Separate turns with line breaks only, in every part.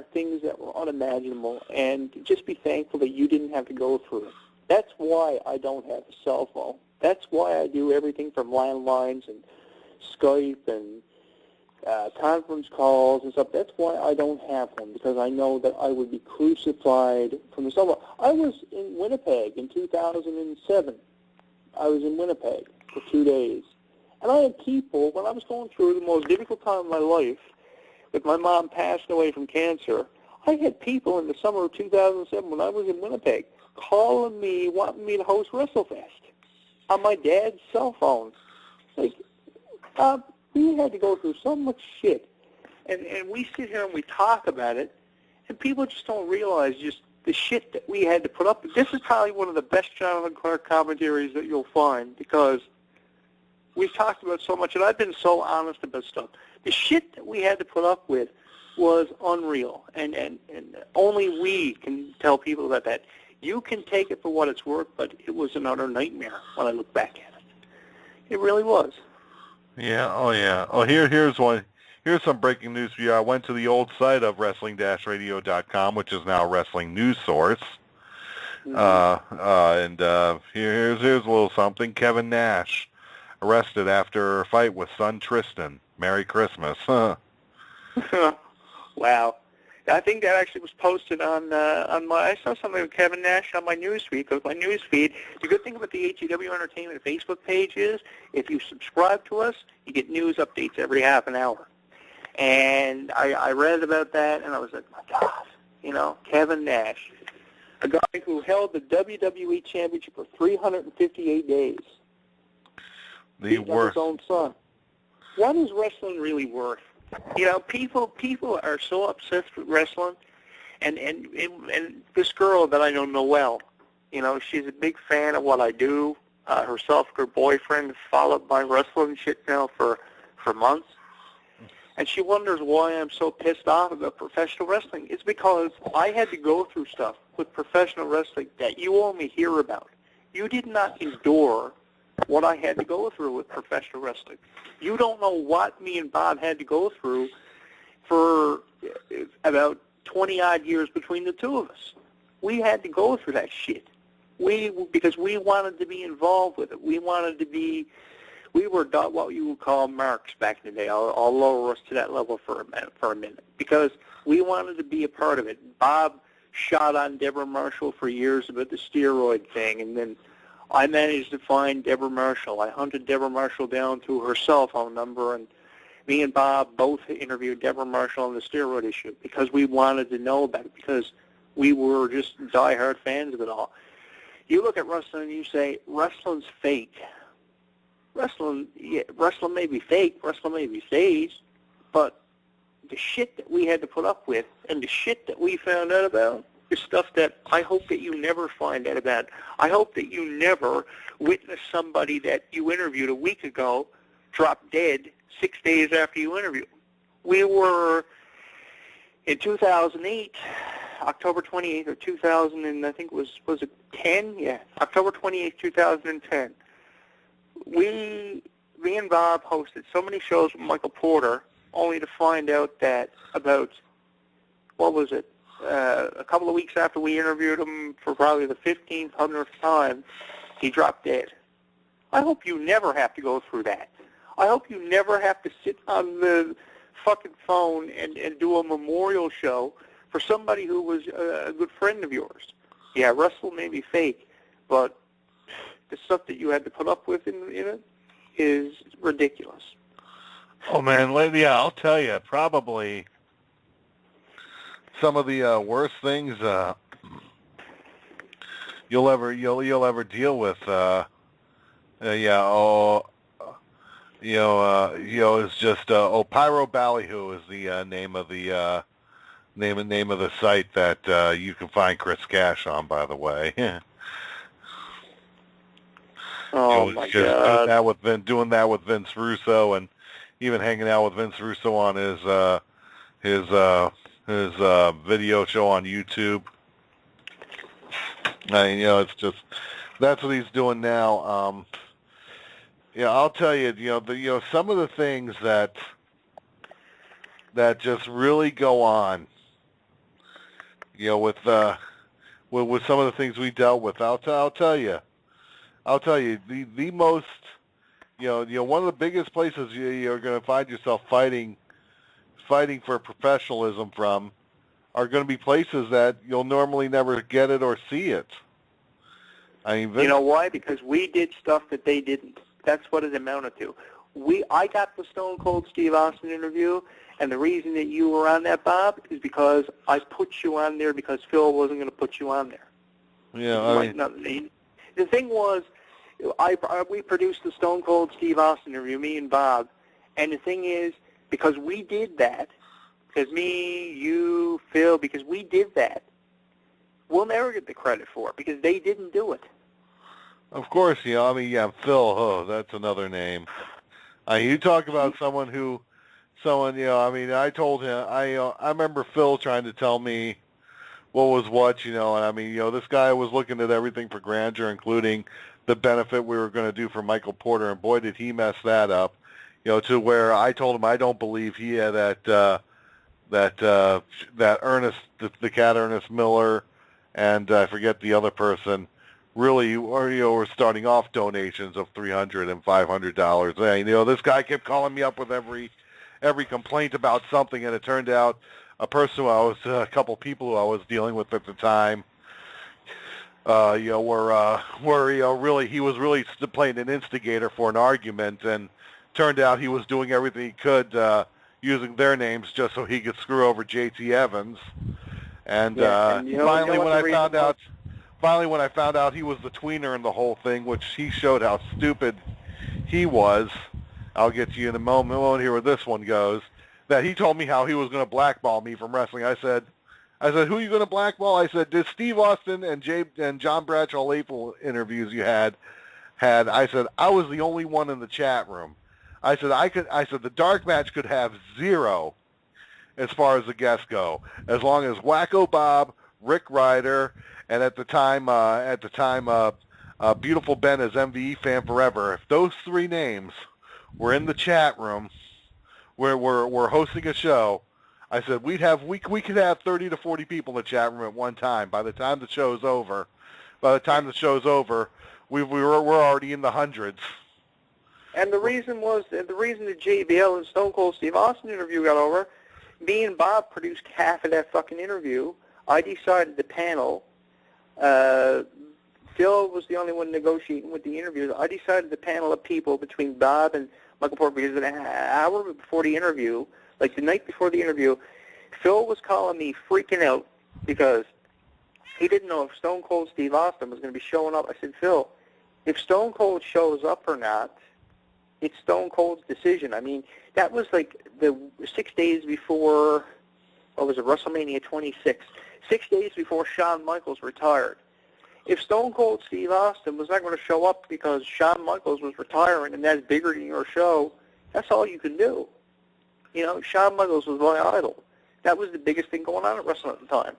things that were unimaginable, and just be thankful that you didn't have to go through it. That's why I don't have a cell phone. That's why I do everything from landlines and Skype and conference calls and stuff. That's why I don't have one, because I know that I would be crucified from the cell phone. I was in Winnipeg in 2007. I was in Winnipeg for 2 days. And I had people, when I was going through the most difficult time of my life, with my mom passing away from cancer, I had people in the summer of 2007 when I was in Winnipeg calling me, wanting me to host WrestleFest on my dad's cell phone. Like, we had to go through so much shit. And we sit here and we talk about it, and people just don't realize just the shit that we had to put up with. This is probably one of the best Jonathan Clarke commentaries that you'll find, because we've talked about so much, and I've been so honest about stuff. The shit that we had to put up with was unreal, and only we can tell people about that. You can take it for what it's worth, but it was an utter nightmare when I look back at it. It really was.
Yeah, oh yeah. Oh, here's one. Here's some breaking news for you. I went to the old site of wrestling-radio.com, which is now Wrestling News Source. Mm-hmm. Here's a little something. Kevin Nash arrested after a fight with son Tristan. Merry Christmas. Huh.
Wow. I think that actually was posted on my, I saw something with Kevin Nash on my newsfeed, because my newsfeed, the good thing about the HEW Entertainment Facebook page is, if you subscribe to us, you get news updates every half an hour. And I read about that, and I was like, my God, Kevin Nash, a guy who held the WWE Championship for 358 days.
The worst.
His own son. What is wrestling really worth? People are so obsessed with wrestling, and this girl that I know Noelle, she's a big fan of what I do. Herself and her boyfriend have followed my wrestling shit now for months, and she wonders why I'm so pissed off about professional wrestling. It's because I had to go through stuff with professional wrestling that you only hear about. You did not endure what I had to go through with professional wrestling. You don't know what me and Bob had to go through for about 20-odd years between the two of us. We had to go through that shit. Because we wanted to be involved with it. We were what you would call marks back in the day. I'll lower us to that level for a minute. Because we wanted to be a part of it. Bob shot on Deborah Marshall for years about the steroid thing, and then I managed to find Deborah Marshall. I hunted Deborah Marshall down through her cell phone number, and me and Bob both interviewed Deborah Marshall on the steroid issue because we wanted to know about it, because we were just diehard fans of it all. You look at wrestling and you say, wrestling's fake. Wrestling may be fake, wrestling may be staged, but the shit that we had to put up with and the shit that we found out about is stuff that I hope that you never find out about. I hope that you never witness somebody that you interviewed a week ago drop dead 6 days after you interviewed. We were in 2008, October 28th of 2000, and I think was it 10? Yeah, October 28th, 2010. Me and Bob hosted so many shows with Michael Porter, only to find out that about, a couple of weeks after we interviewed him for probably the 15th, 100th time, he dropped dead. I hope you never have to go through that. I hope you never have to sit on the fucking phone and do a memorial show for somebody who was a good friend of yours. Yeah, wrestling may be fake, but the stuff that you had to put up with in it is ridiculous.
Oh man, yeah, I'll tell you, probably some of the worst things you'll ever deal with. It's just Pyro Ballyhoo is the name of the name of the site that you can find Chris Cash on. By the way.
Oh my God!
Doing that with Vince Russo, and even hanging out with Vince Russo on his video show on YouTube. It's just that's what he's doing now. I'll tell you, some of the things that just really go on with some of the things we dealt with. I'll tell you the most, one of the biggest places you're going to find yourself fighting for professionalism from are going to be places that you'll normally never get it or see it. I mean,
You know why? Because we did stuff that they didn't. That's what it amounted to. I got the Stone Cold Steve Austin interview, and the reason that you were on that, Bob, is because I put you on there because Phil wasn't going to put you on there. The thing was, we produced the Stone Cold Steve Austin interview, me and Bob, and the thing is, because we did that, because me, you, Phil, because we did that, we'll never get the credit for it because they didn't do it.
Of course, Phil, oh, that's another name. You talk about I told him, I remember Phil trying to tell me what was what, this guy was looking at everything for grandeur, including the benefit we were going to do for Michael Porter, and boy, did he mess that up, to where I told him I don't believe he had that Ernest, the cat Ernest Miller, and I forget the other person, really, were starting off donations of $300 and $500. And, this guy kept calling me up with every complaint about something, and it turned out a couple people who I was dealing with at the time, really, he was really playing an instigator for an argument, and turned out he was doing everything he could, using their names just so he could screw over J.T. Evans. And, finally, when I found out he was the tweener in the whole thing, which he showed how stupid he was, I'll get to you in a moment. We won't hear where this one goes. That he told me how he was going to blackball me from wrestling. I said, who are you going to blackball? I said, did Steve Austin and John Bradshaw Layfield interviews you had, I said, I was the only one in the chat room. I said, the dark match could have 0 as far as the guests go, as long as Wacko Bob, Rick Ryder, and at the time, Beautiful Ben as MVE fan forever. If those 3 names were in the chat room where we're hosting a show, I said we could have 30 to 40 people in the chat room at one time. By the time the show's over, we're already in the hundreds.
And the reason the JBL and Stone Cold Steve Austin interview got over, me and Bob produced half of that fucking interview. I decided the panel. Phil was the only one negotiating with the interviews. I decided the panel of people between Bob and Michael Porter, because an hour before the interview, like the night before the interview, Phil was calling me freaking out because he didn't know if Stone Cold Steve Austin was going to be showing up. I said, Phil, if Stone Cold shows up or not, it's Stone Cold's decision. I mean, that was like the 6 days before, what was it, WrestleMania 26, 6 days before Shawn Michaels retired. If Stone Cold Steve Austin was not going to show up because Shawn Michaels was retiring and that's bigger than your show, that's all you can do. Shawn Michaels was my idol. That was the biggest thing going on at wrestling at the time.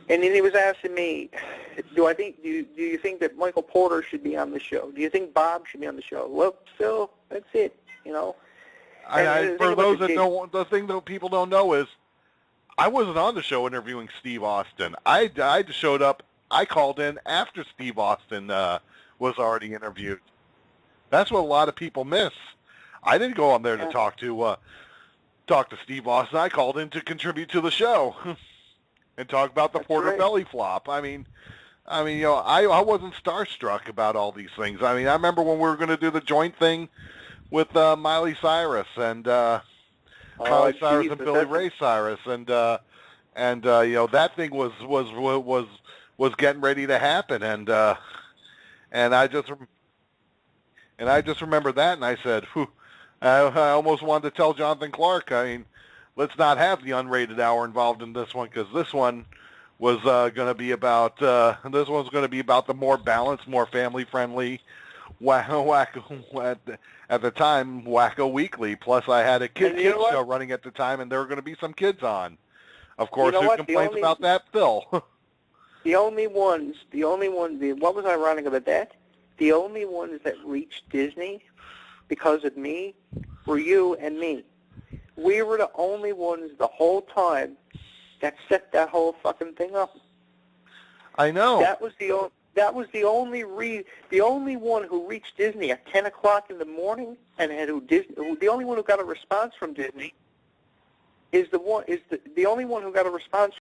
And then he was asking me, do you think that Michael Porter should be on the show? Do you think Bob should be on the show? Well, Phil, that's it, For
those that don't, the thing that people don't know is, I wasn't on the show interviewing Steve Austin. I just showed up. I called in after Steve Austin was already interviewed. That's what a lot of people miss. I didn't go on there to talk to Steve Austin. I called in to contribute to the show and talk about the Porter belly flop. I wasn't starstruck about all these things. I remember when we were going to do the joint thing with Miley Cyrus and Miley Cyrus and Billy Ray Cyrus, and that thing was getting ready to happen, and I just remember that, and I said, I almost wanted to tell Jonathan Clarke, let's not have the unrated hour involved in this one, because this one was going to be about the more balanced, more family friendly Wacko at the time, Wacko Weekly. Plus, I had a kids show running at the time, and there were going to be some kids on. Of course, who complains about that? Phil.
What was ironic about that? The only ones that reached Disney because of me were you and me. We were the only ones the whole time that set that whole fucking thing up.
I know.
That was the only one who reached Disney at 10 o'clock in the morning, and the only one who got a response from Disney is the only one who got a response